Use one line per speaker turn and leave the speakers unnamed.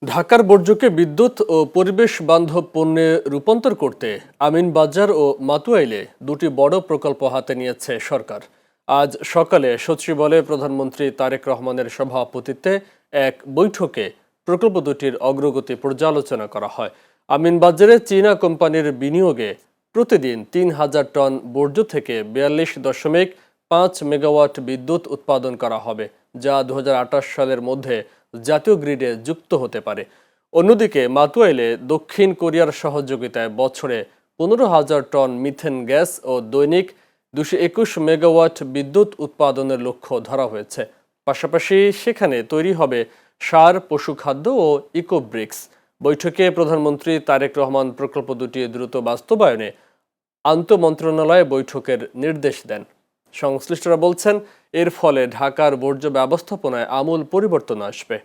ঢাকার বর্জ্যকে বিদ্যুৎ ও পরিবেশ বান্ধব পণ্যে রূপান্তর করতে আমিনবাজার ও মাতুয়াইলে দুটি বড় প্রকল্প হাতে নিয়েছে সরকার। আজ সকালে সচিবালয়ে প্রধানমন্ত্রী তারেক রহমানের সভাপতিত্বে এক বৈঠকে প্রকল্প দুটির অগ্রগতি পর্যালোচনা করা হয়। আমিনবাজারে চীনা কোম্পানির বিনিয়োগে প্রতিদিন ৩,০০০ টন বর্জ্য থেকে ৪২.৫ মেগাওয়াট বিদ্যুৎ উৎপাদন করা হবে, যা ২০২৮ সালের মধ্যে জাতীয় গ্রিডে যুক্ত হতে পারে। অন্যদিকে মাতুয়াইলে দক্ষিণ কোরিয়ার সহযোগিতায় বছরে ১৫,০০০ টন মিথেন গ্যাস ও দৈনিক ২২১ মেগাওয়াট বিদ্যুৎ উৎপাদনের লক্ষ্য ধরা হয়েছে। পাশাপাশি সেখানে তৈরি হবে সার, পশুখাদ্য ও ইকোব্রিক্স। বৈঠকে প্রধানমন্ত্রী তারেক রহমান প্রকল্প দুটি দ্রুত বাস্তবায়নে আন্তঃমন্ত্রণালয় বৈঠকের নির্দেশ দেন। সংশ্লিষ্টরা বলছেন, এর ফলে ঢাকার বর্জ্য ব্যবস্থাপনায় আমূল পরিবর্তন আসবে।